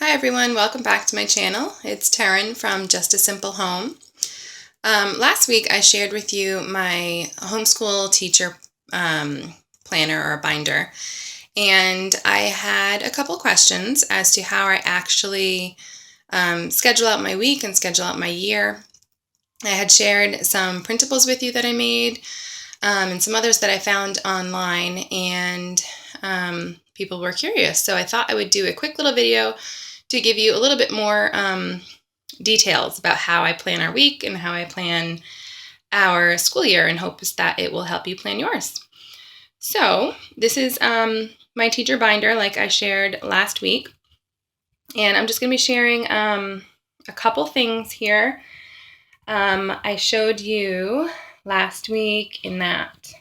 Hi everyone, welcome back to my channel. It's Taryn from Just a Simple Home. Last week I shared with you my homeschool teacher planner or binder, and I had a couple questions as to how I actually schedule out my week and schedule out my year. I had shared some printables with you that I made and some others that I found online, and people were curious, so I thought I would do a quick little video to give you a little bit more details about how I plan our week and how I plan our school year, in hopes that it will help you plan yours. So this is my teacher binder, like I shared last week, and I'm just going to be sharing a couple things here. I showed you last week in that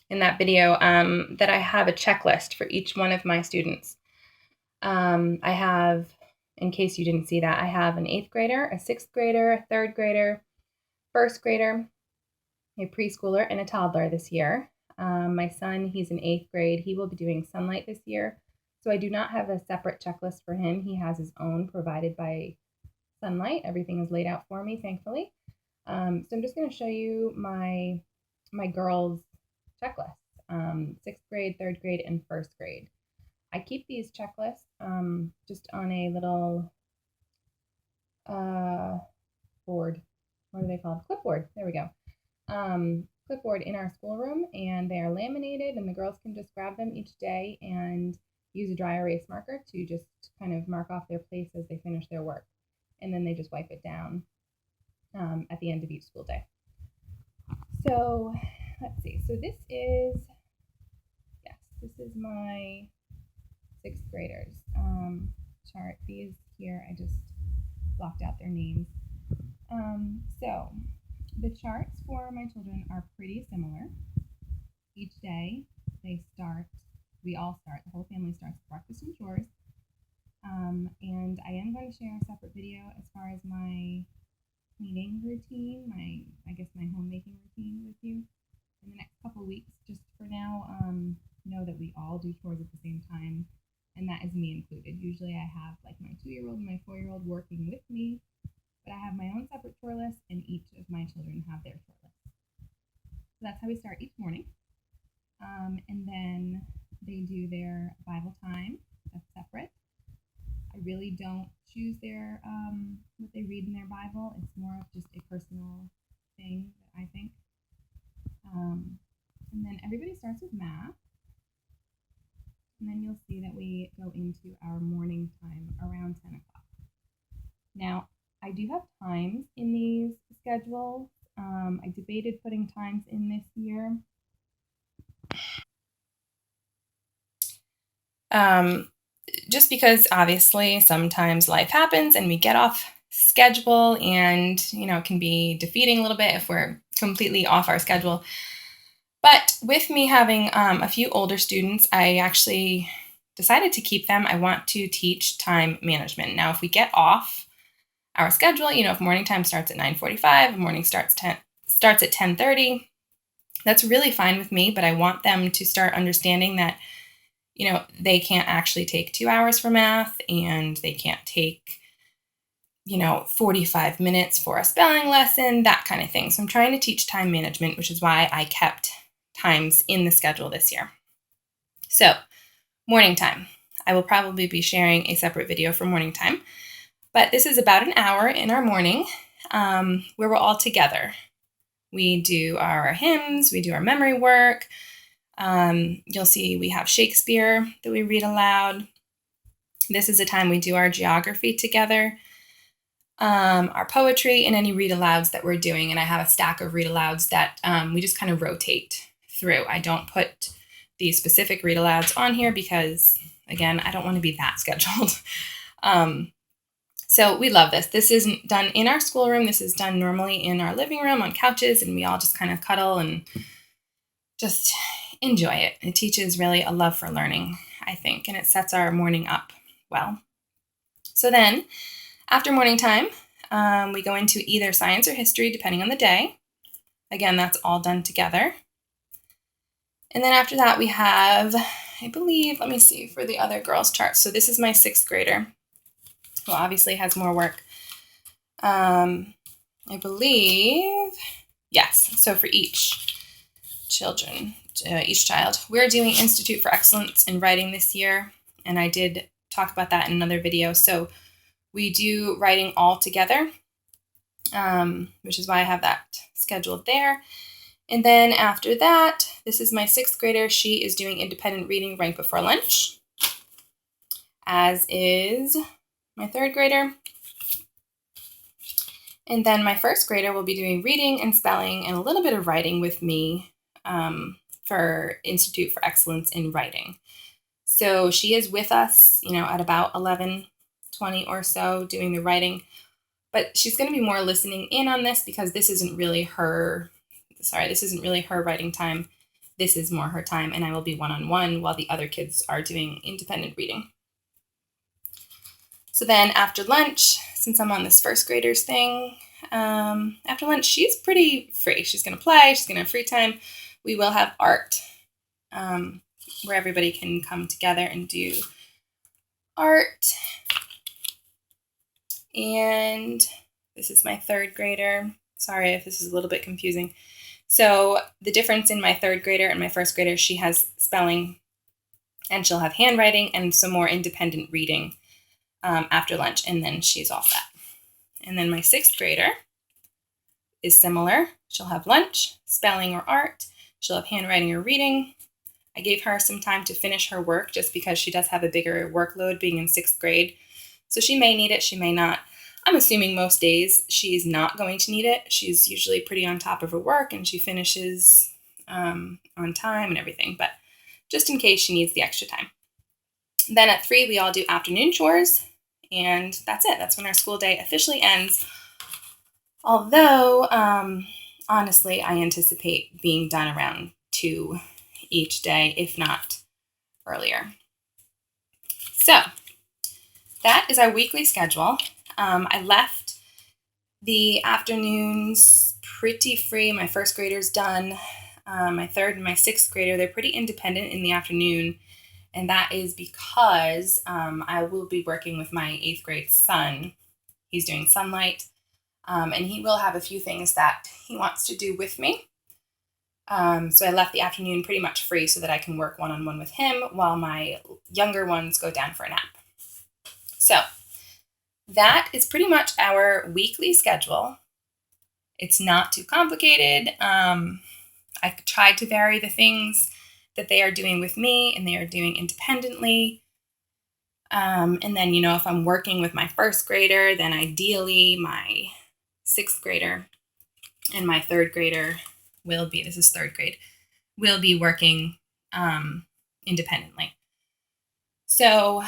video that I have a checklist for each one of my students. I have, in case you didn't see that, I have an 8th grader, a 6th grader, a 3rd grader, 1st grader, a preschooler, and a toddler this year. My son, he's in 8th grade. He will be doing Sunlight this year. So I do not have a separate checklist for him. He has his own provided by Sunlight. Everything is laid out for me, thankfully. So I'm just going to show you my girls' checklist, 6th grade, 3rd grade, and 1st grade. I keep these checklists just on a little board. What are they called? Clipboard. There we go. Clipboard in our schoolroom, and they are laminated, and the girls can just grab them each day and use a dry erase marker to just kind of mark off their place as they finish their work. And then they just wipe it down at the end of each school day. So let's see. So this is my 6th graders chart. These here, I just blocked out their names. So the charts for my children are pretty similar. Each day we all start, the whole family starts with breakfast and chores. And I am going to share a separate video as far as my cleaning routine, my homemaking routine with you in the next couple weeks. Just for now, know that we all do chores at the same time, and that is me included. Usually I have like my 2-year-old and my 4-year-old working with me, but I have my own separate chore list, and each of my children have their chore list. So that's how we start each morning. And then they do their Bible time. That's separate. I really don't choose their what they read in their Bible. It's more of just a personal thing that I think. And then everybody starts with math. And then you'll see that we go into our morning time around 10 o'clock. Now, I do have times in these schedules. I debated putting times in this year. Just because obviously sometimes life happens and we get off schedule, and it can be defeating a little bit if we're completely off our schedule. But with me having a few older students, I actually decided to keep them. I want to teach time management. Now, if we get off our schedule, if morning time starts at 9:45, morning starts at 10:30, that's really fine with me, but I want them to start understanding that they can't actually take 2 hours for math, and they can't take 45 minutes for a spelling lesson, that kind of thing. So I'm trying to teach time management, which is why I kept times in the schedule this year. So morning time, I will probably be sharing a separate video for morning time, but this is about an hour in our morning where we're all together. We do our hymns, we do our memory work. You'll see we have Shakespeare that we read aloud. This is a time we do our geography together, our poetry, and any read-alouds that we're doing. And I have a stack of read-alouds that we just kind of rotate through. I don't put these specific read-alouds on here because, again, I don't want to be that scheduled. So we love this. This isn't done in our schoolroom. This is done normally in our living room on couches, and we all just kind of cuddle and just enjoy it. It teaches really a love for learning, I think, and it sets our morning up well. So then, after morning time, we go into either science or history, depending on the day. Again, that's all done together. And then after that, we have, I believe, let me see, for the other girls' chart. So this is my 6th grader. who obviously has more work. I believe, yes, so for each child, we're doing Institute for Excellence in Writing this year, and I did talk about that in another video. So we do writing all together, which is why I have that scheduled there. And then after that, this is my 6th grader. She is doing independent reading right before lunch, as is my 3rd grader. And then my 1st grader will be doing reading and spelling and a little bit of writing with me for Institute for Excellence in Writing. So she is with us, at about 11:20 or so doing the writing. But she's going to be more listening in on this because this isn't really her writing time. This is more her time, and I will be one-on-one while the other kids are doing independent reading. So then after lunch, since I'm on this 1st grader's thing, after lunch, she's pretty free. She's going to play. She's going to have free time. We will have art where everybody can come together and do art. And this is my 3rd grader. Sorry if this is a little bit confusing. So the difference in my 3rd grader and my 1st grader, she has spelling and she'll have handwriting and some more independent reading after lunch, and then she's all set. And then my 6th grader is similar. She'll have lunch, spelling or art. She'll have handwriting or reading. I gave her some time to finish her work just because she does have a bigger workload being in 6th grade. So she may need it, she may not. I'm assuming most days she's not going to need it. She's usually pretty on top of her work and she finishes on time and everything, but just in case she needs the extra time. Then at 3, we all do afternoon chores. And that's it. That's when our school day officially ends. Although, honestly, I anticipate being done around 2 each day, if not earlier. So that is our weekly schedule. I left the afternoons pretty free. My 1st grader's done. My 3rd and my 6th grader, they're pretty independent in the afternoon. And that is because I will be working with my 8th grade son. He's doing Sunlight, and he will have a few things that he wants to do with me. So I left the afternoon pretty much free so that I can work one-on-one with him while my younger ones go down for a nap. So that is pretty much our weekly schedule. It's not too complicated. I tried to vary the things that they are doing with me and they are doing independently. And then, if I'm working with my 1st grader, then ideally my 6th grader and my 3rd grader this is 3rd grade, will be working independently. So,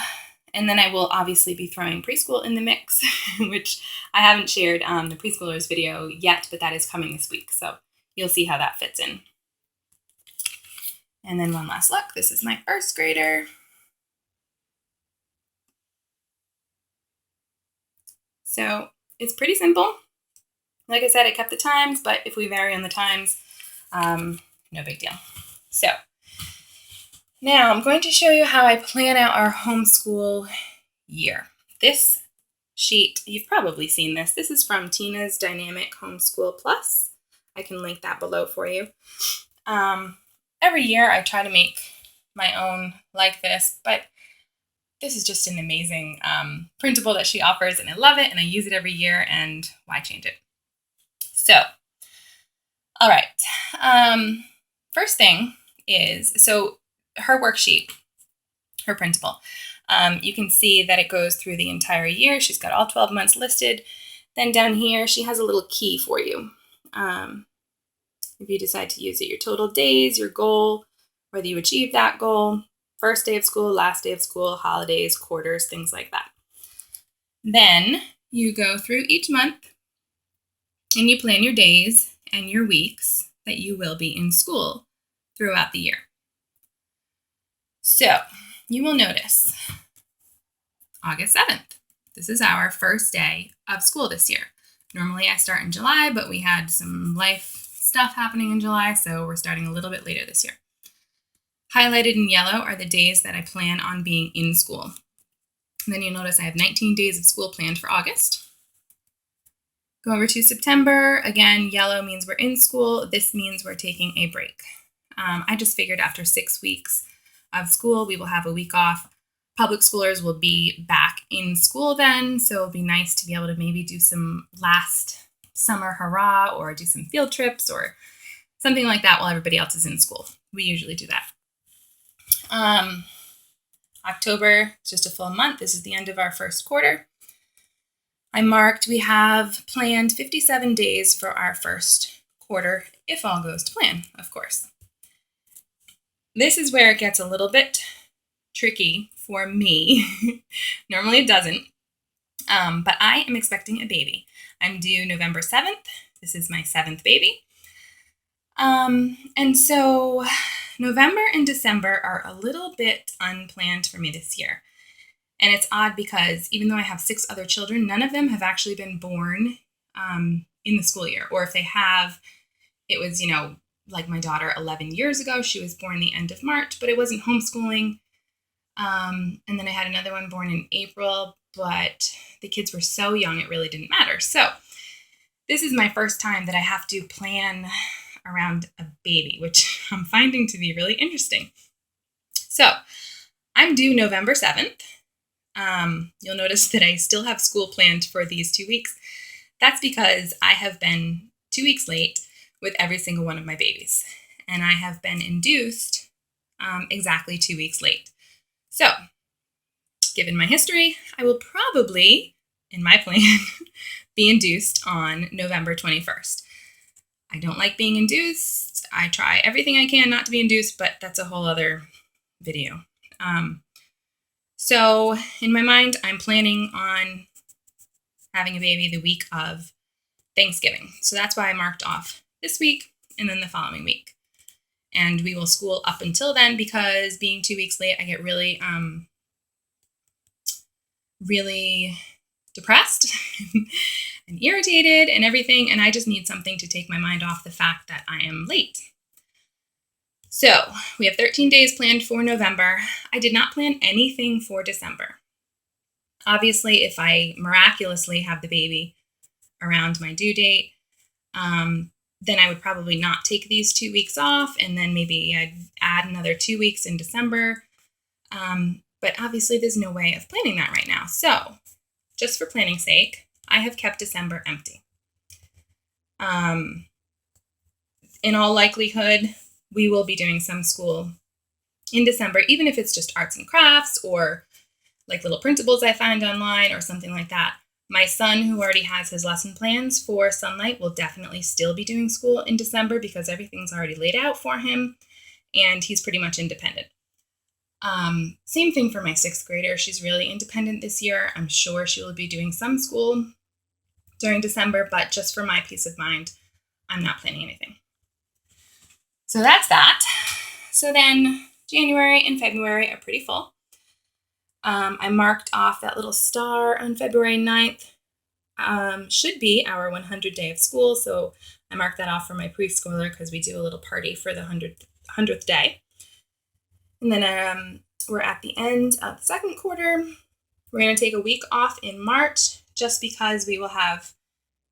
and then I will obviously be throwing preschool in the mix, which I haven't shared the preschoolers video yet, but that is coming this week. So you'll see how that fits in. And then one last look. This is my 1st grader. So it's pretty simple. Like I said, I kept the times, but if we vary on the times, no big deal. So now I'm going to show you how I plan out our homeschool year. This sheet, you've probably seen this. This is from Tina's Dynamic Homeschool Plus. I can link that below for you. Every year I try to make my own like this, but this is just an amazing printable that she offers, and I love it, and I use it every year, and why change it? So, all right. First thing is, so her worksheet, her printable, you can see that it goes through the entire year. She's got all 12 months listed. Then down here, she has a little key for you. If you decide to use it, your total days, your goal, whether you achieve that goal, first day of school, last day of school, holidays, quarters, things like that. Then you go through each month and you plan your days and your weeks that you will be in school throughout the year. So you will notice August 7th. This is our first day of school this year. Normally I start in July, but we had some life stuff happening in July, so we're starting a little bit later this year. Highlighted in yellow are the days that I plan on being in school. And then you'll notice I have 19 days of school planned for August. Go over to September. Again, yellow means we're in school. This means we're taking a break. I just figured after 6 weeks of school, we will have a week off. Public schoolers will be back in school then, so it'll be nice to be able to maybe do some last summer hurrah or do some field trips or something like that while everybody else is in school. We usually do that. October is just a full month. This is the end of our first quarter. I marked we have planned 57 days for our first quarter, if all goes to plan, of course. This is where it gets a little bit tricky for me. Normally it doesn't, but I am expecting a baby. I'm due November 7th. This is my 7th baby. And so November and December are a little bit unplanned for me this year. And it's odd because even though I have 6 other children, none of them have actually been born in the school year. Or if they have, it was, like my daughter 11 years ago. She was born the end of March, but it wasn't homeschooling. And then I had another one born in April, but the kids were so young it really didn't matter. So this is my first time that I have to plan around a baby, which I'm finding to be really interesting. So I'm due November 7th. You'll notice that I still have school planned for these 2 weeks. That's because I have been 2 weeks late with every single one of my babies. And I have been induced exactly 2 weeks late. So, given my history, I will probably, in my plan, be induced on November 21st. I don't like being induced. I try everything I can not to be induced, but that's a whole other video. So in my mind, I'm planning on having a baby the week of Thanksgiving. So that's why I marked off this week and then the following week. And we will school up until then because being 2 weeks late, I get really depressed and irritated and everything. And I just need something to take my mind off the fact that I am late. So we have 13 days planned for November. I did not plan anything for December. Obviously, if I miraculously have the baby around my due date, then I would probably not take these 2 weeks off, and then maybe I'd add another 2 weeks in December. But obviously, there's no way of planning that right now. So just for planning's sake, I have kept December empty. In all likelihood, we will be doing some school in December, even if it's just arts and crafts or like little printables I find online or something like that. My son, who already has his lesson plans for Sunlight, will definitely still be doing school in December because everything's already laid out for him and he's pretty much independent. Same thing for my 6th grader. She's really independent this year. I'm sure she will be doing some school during December, but just for my peace of mind, I'm not planning anything. So that's that. So then January and February are pretty full. I marked off that little star on February 9th. Should be our 100th day of school. So I marked that off for my preschooler because we do a little party for the 100th day. And then we're at the end of the 2nd quarter. We're going to take a week off in March just because we will have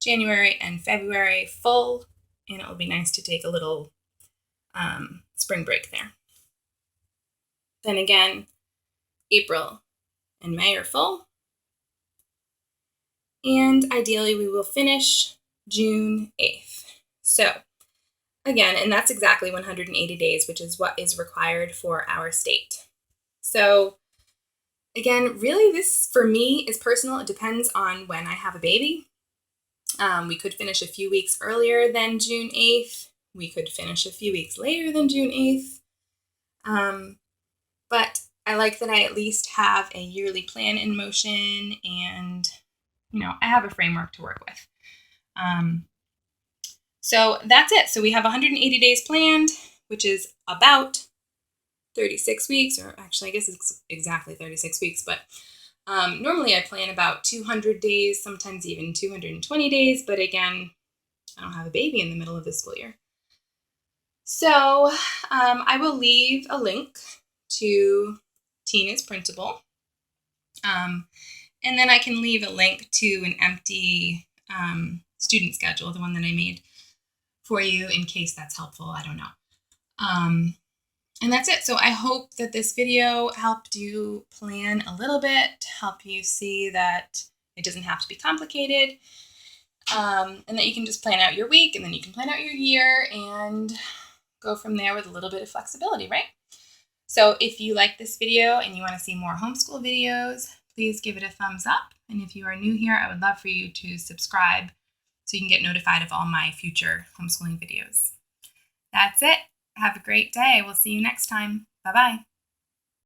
January and February full. And it will be nice to take a little spring break there. Then again, April and May are full. And ideally, we will finish June 8th. So again, and that's exactly 180 days, which is what is required for our state. So again, really this for me is personal. It depends on when I have a baby. We could finish a few weeks earlier than June 8th. We could finish a few weeks later than June 8th. But I like that I at least have a yearly plan in motion and, I have a framework to work with. So that's it. So we have 180 days planned, which is about 36 weeks, or actually I guess it's exactly 36 weeks, but normally I plan about 200 days, sometimes even 220 days. But again, I don't have a baby in the middle of the school year. So I will leave a link to Tina's printable And then I can leave a link to an empty student schedule, the one that I made for you, in case that's helpful. I don't know. And that's it. So I hope that this video helped you plan a little bit, help you see that it doesn't have to be complicated, and that you can just plan out your week, and then you can plan out your year and go from there with a little bit of flexibility, right? So if you like this video and you want to see more homeschool videos, please give it a thumbs up. And if you are new here, I would love for you to subscribe so you can get notified of all my future homeschooling videos. That's it. Have a great day. We'll see you next time. Bye-bye.